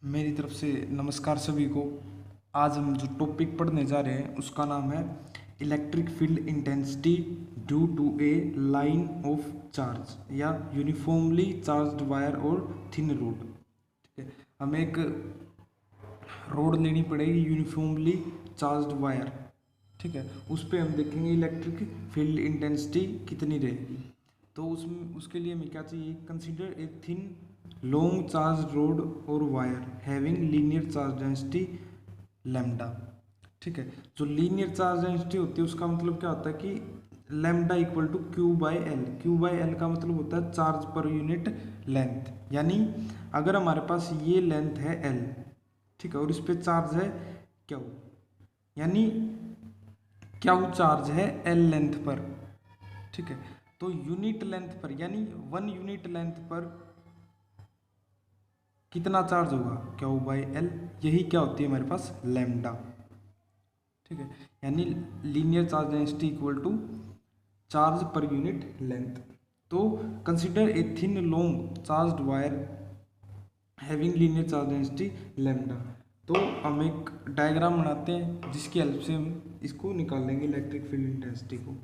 मेरी तरफ से नमस्कार सभी को। आज हम जो टॉपिक पढ़ने जा रहे हैं उसका नाम है electric field intensity due to a line of charge या यूनिफॉर्मली चार्ज्ड वायर और थिन रोड। ठीक है, हमें एक रोड लेनी पड़ेगी यूनिफॉर्मली चार्ज्ड वायर। ठीक है, उस पर हम देखेंगे इलेक्ट्रिक फील्ड इंटेंसिटी कितनी रहेगी। तो उसमें उसके लिए हमें क्या चाहिए, consider a thin long charge rod और wire having linear charge density lambda. ठीक है, जो लीनियर चार्ज डेंसिटी होती है उसका मतलब क्या होता है कि lambda equal to Q by L. Q by L का मतलब होता है चार्ज पर यूनिट लेंथ। यानी अगर हमारे पास ये लेंथ है एल, ठीक है, और इस पर चार्ज है क्यू, यानी क्यू चार्ज है एल लेंथ पर। ठीक है, तो यूनिट लेंथ पर यानी 1 यूनिट लेंथ पर कितना चार्ज होगा, क्यू बाई एल। यही क्या होती है हमारे पास, लैम्डा। ठीक है, यानी linear charge density equal to charge per unit length. तो consider a thin long charged wire having linear charge density lambda. तो हम एक डायग्राम बनाते हैं जिसकी हेल्प से हम इसको निकाल लेंगे इलेक्ट्रिक फील्ड इंटेंसिटी को।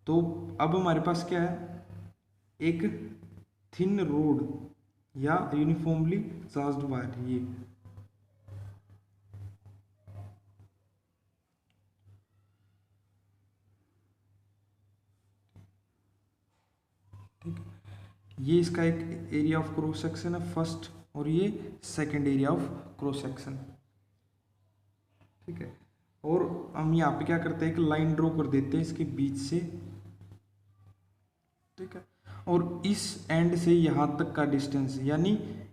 तो अब हमारे पास क्या है, एक थिन रोड या यूनिफॉर्मली चार्ज्ड वायर, ये ठीक है, ये इसका एक एरिया ऑफ क्रॉस सेक्शन है फर्स्ट, और ये second area of cross section. ठीक है, और हम यहाँ पे क्या करते हैं, एक लाइन ड्रॉ कर देते हैं इसके बीच से। ठीक है, और इस एंड से यहाँ तक का डिस्टेंस यानी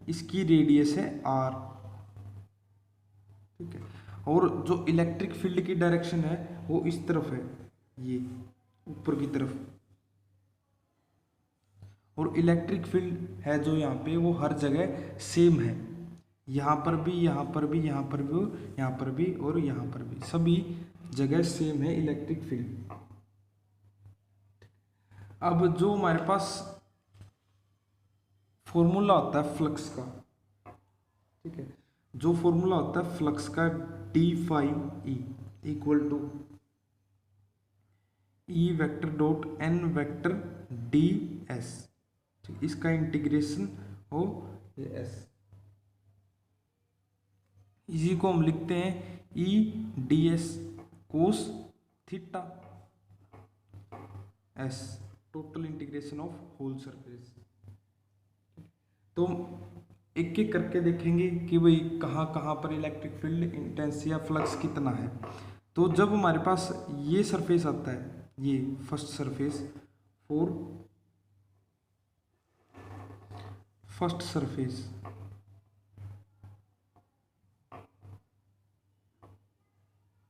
इसकी रेडियस है आर। ठीक है, और जो इलेक्ट्रिक फील्ड की डायरेक्शन है वो इस तरफ है, ये ऊपर की तरफ। और इलेक्ट्रिक फील्ड है जो यहाँ पे वो हर जगह सेम है, यहाँ पर भी, यहाँ पर भी, यहाँ पर भी, यहाँ पर भी और यहाँ पर भी, सभी जगह सेम है इलेक्ट्रिक फील्ड। अब जो हमारे पास फॉर्मूला होता है फ्लक्स का, ठीक है, जो फॉर्मूला होता है फ्लक्स का, D phi E equal to E vector dot N vector D S. इसका इंटीग्रेशन हो एस, इसी को हम लिखते हैं E D S cos theta S, total integration of whole surface. तो एक एक करके देखेंगे कि भाई कहाँ कहाँ पर इलेक्ट्रिक फील्ड इंटेंस या फ्लक्स कितना है। तो जब हमारे पास ये सरफेस आता है, ये first surface for first surface,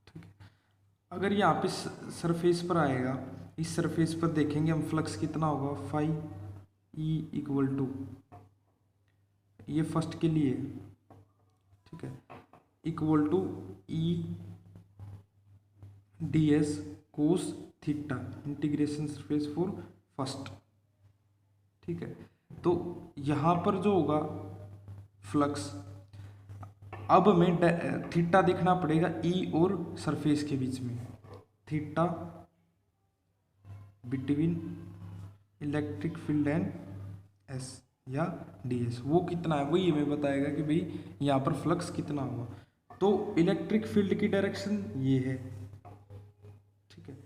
ठीक है, अगर यहाँ पे सरफेस पर आएगा, इस सरफेस पर देखेंगे हम फ्लक्स कितना होगा, फाई ई इक्वल टू, ये फर्स्ट के लिए, ठीक है, equal to E D S cos theta integration surface for first. ठीक है, तो यहाँ पर जो होगा फ्लक्स, अब हमें थीटा देखना पड़ेगा ई और सरफेस के बीच में, theta between electric field and S या डी एस, वो कितना है वही हमें बताएगा कि भाई यहाँ पर फ्लक्स कितना होगा। तो इलेक्ट्रिक फील्ड की डायरेक्शन ये है, ठीक है,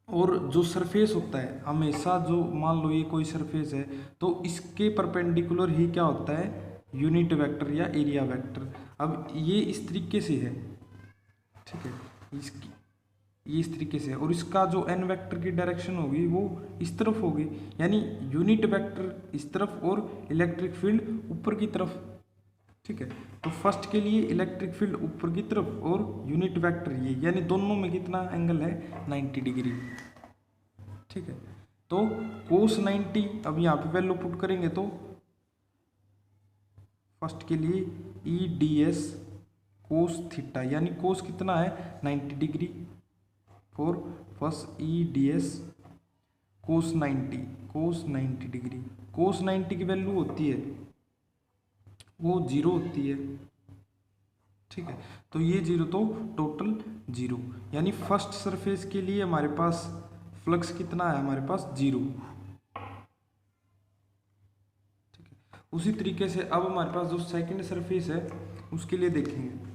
और जो सरफेस होता है हमेशा, जो मान लो ये कोई सरफेस है तो इसके परपेंडिकुलर ही क्या होता है, यूनिट वेक्टर या एरिया वेक्टर। अब ये इस तरीके से है, ठीक है, इसकी ये इस तरीके से है, और इसका जो एन वेक्टर की डायरेक्शन होगी वो इस तरफ होगी, यानी यूनिट वेक्टर इस तरफ और इलेक्ट्रिक फील्ड ऊपर की तरफ। ठीक है, तो फर्स्ट के लिए इलेक्ट्रिक फील्ड ऊपर की तरफ और यूनिट वेक्टर ये, यानी दोनों में कितना एंगल है, 90 डिग्री। ठीक है, तो कोस 90, अब यहाँ पे वैल्यू पुट करेंगे तो फर्स्ट के लिए E D S cos theta, यानी कोस कितना है, 90 degree for first E D S cos 90 degree. Cos 90 की वैल्यू होती है वो जीरो होती है। ठीक है, तो ये जीरो तो टोटल जीरो, यानी फर्स्ट सरफेस के लिए हमारे पास फ्लक्स कितना है, हमारे पास जीरो। ठीक है, उसी तरीके से अब हमारे पास जो सेकंड सरफेस है उसके लिए देखेंगे।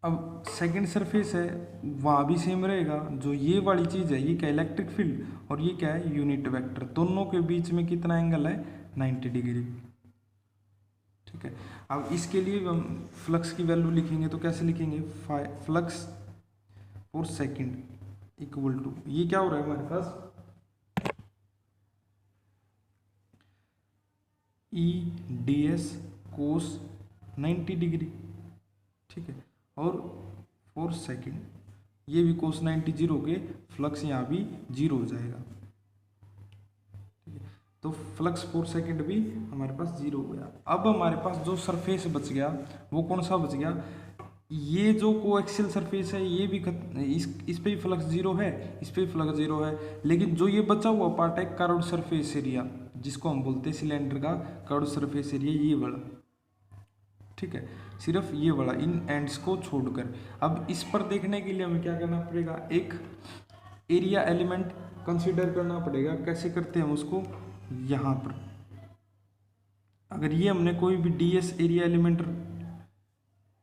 अब सेकंड सरफेस है वहाँ भी सेम रहेगा, जो ये वाली चीज़ है ये क्या इलेक्ट्रिक फील्ड, और ये क्या है यूनिट वेक्टर, दोनों के बीच में कितना एंगल है 90 डिग्री। ठीक है, अब इसके लिए हम फ्लक्स की वैल्यू लिखेंगे तो कैसे लिखेंगे, फ्लक्स पर सेकंड इक्वल टू, ये क्या हो रहा है हमारे पास E D S cos 90 degree. ठीक है, और फॉर सेकंड ये भी कोस 90 जीरो के, फ्लक्स यहाँ भी जीरो हो जाएगा। ठीक है, तो फ्लक्स फॉर सेकंड भी हमारे पास जीरो हो गया। अब हमारे पास जो सरफेस बच गया वो कौन सा बच गया, ये जो कोएक्सियल सरफेस है ये भी इस पे भी फ्लक्स जीरो है, इस पे भी फ्लक्स जीरो है, लेकिन जो ये बचा हुआ पार्ट है कर्व्ड सरफेस एरिया, जिसको हम बोलते हैं सिलेंडर का कर्व्ड सरफेस एरिया, ये वाला। ठीक है, सिर्फ ये वाला, इन एंड्स को छोड़कर। अब इस पर देखने के लिए हमें क्या करना पड़ेगा, एक एरिया एलिमेंट कंसीडर करना पड़ेगा। कैसे करते हैं हम उसको, यहाँ पर अगर ये हमने कोई भी डीएस एरिया एलिमेंट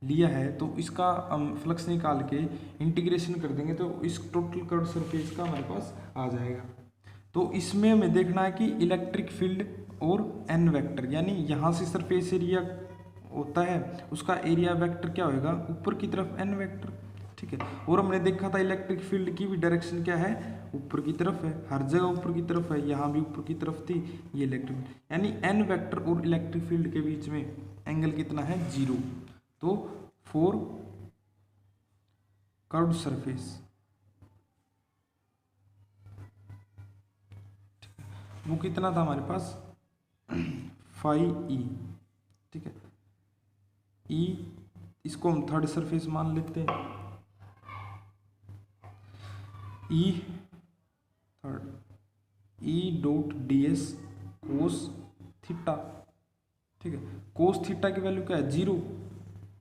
लिया है तो इसका हम फ्लक्स निकाल के इंटीग्रेशन कर देंगे तो इस टोटल कर्व सरफेस का हमारे पास आ जाएगा। तो इसमें हमें देखना है कि इलेक्ट्रिक फील्ड और एन वेक्टर, यानी यहाँ से सरफेस एरिया होता है उसका एरिया वेक्टर क्या होएगा, ऊपर की तरफ एन वेक्टर। ठीक है, और हमने देखा था इलेक्ट्रिक फील्ड की भी डायरेक्शन क्या है, ऊपर की तरफ है, हर जगह ऊपर की तरफ है, यहाँ भी ऊपर की तरफ थी ये इलेक्ट्रिक, यानी एन वेक्टर और इलेक्ट्रिक फील्ड के बीच में एंगल कितना है, जीरो। तो फोर कर्व्ड सरफेस वो कितना था हमारे पास, फाइव ई। ठीक है, ई इसको हम थर्ड सरफेस मान लेते हैं, ई third E dot D S cos theta. ठीक है, कोस थीटा की वैल्यू क्या है, जीरो,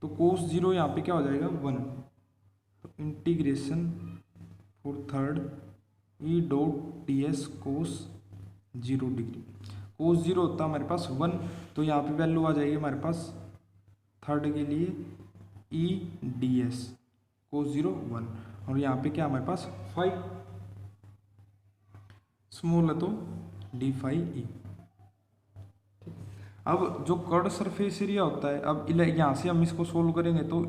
तो कोस जीरो यहाँ पे क्या हो जाएगा, वन। तो integration for third E dot D S cos zero degree, cos zero होता है हमारे पास वन, तो यहाँ पे वैल्यू आ जाएगी हमारे पास थर्ड के लिए E D S cos zero one, और यहाँ पे क्या हमारे पास फाइव, स्मॉल है तो डी फाइव ई। अब जो कर्ड सरफेस एरिया होता है, अब यहाँ से हम इसको सोल्व करेंगे तो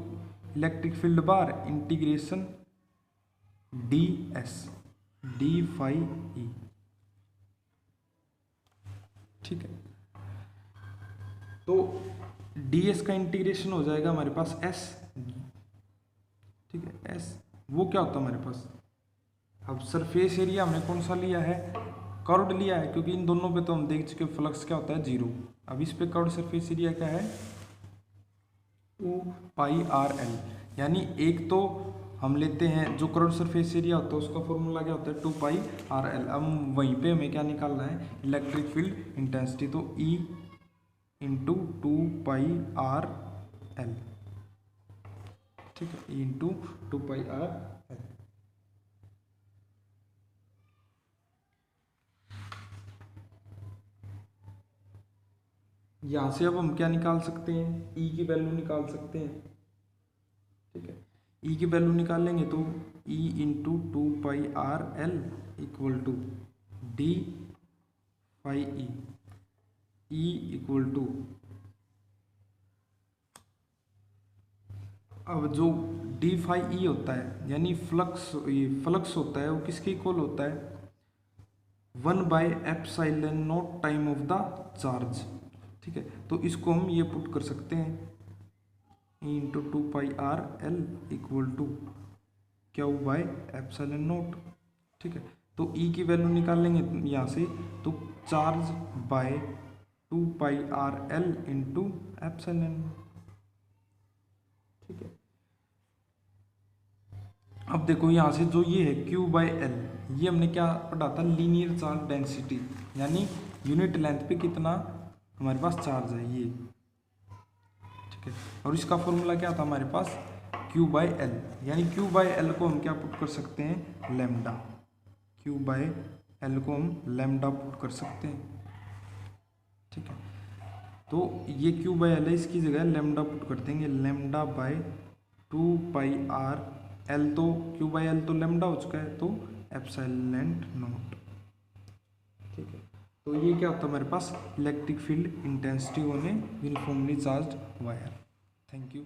electric field bar integration D S D five E. ठीक है, तो डी एस का इंटीग्रेशन हो जाएगा हमारे पास एस। ठीक है, एस वो क्या होता है हमारे पास, अब सरफेस एरिया हमने कौन सा लिया है, कर्व्ड लिया है, क्योंकि इन दोनों पे तो हम देख चुके फ्लक्स क्या होता है, जीरो। अब इस पे कर्व्ड सरफेस एरिया क्या है, ओ पाई आर एल, यानी एक तो हम लेते हैं जो कर्व्ड सरफेस एरिया होता है उसका फॉर्मूला क्या होता है, टू पाई आर एल। अब वहीं पे हमें क्या निकालना है, इलेक्ट्रिक फील्ड इंटेंसिटी, तो E into two pi R L. ठीक है, ई into two pi R L. यहाँ से अब हम क्या निकाल सकते हैं, ई की वैल्यू निकाल सकते हैं। ठीक है, ई की वैल्यू निकाल लेंगे तो E into two pi R L equal to D five E equal to, अब जो डी फाइव ई होता है यानी फ्लक्स होता है वो किसके इक्वल होता है, one by epsilon not time of the charge. ठीक है, तो इसको हम ये पुट कर सकते हैं, E into two pi R L equal to Q by epsilon naught. ठीक है, तो ई की वैल्यू निकाल लेंगे यहाँ से, तो charge by two pi R L into epsilon. ठीक है, अब देखो यहाँ से जो ये है क्यू बाय एल, ये हमने क्या पढ़ा था, लीनियर चार्ज डेंसिटी, यानी यूनिट लेंथ पे कितना हमारे पास चार्ज है ये, ठीक है। और इसका फॉर्मूला क्या था हमारे पास, Q/L, यानी Q/L को हम क्या पुट कर सकते हैं, लैम्डा, Q/L को हम लैम्डा पुट कर सकते हैं, ठीक है। तो ये Q/L है, इसकी जगह लैम्डा पुट कर देंगे, लैम्डा बाय 2πr, L तो Q/L तो लैम्डा हो चुका है, तो एप्सिलॉन नॉट, ठीक है। तो ये क्या होता है हमारे पास, electric field intensity on a uniformly charged wire. Thank you.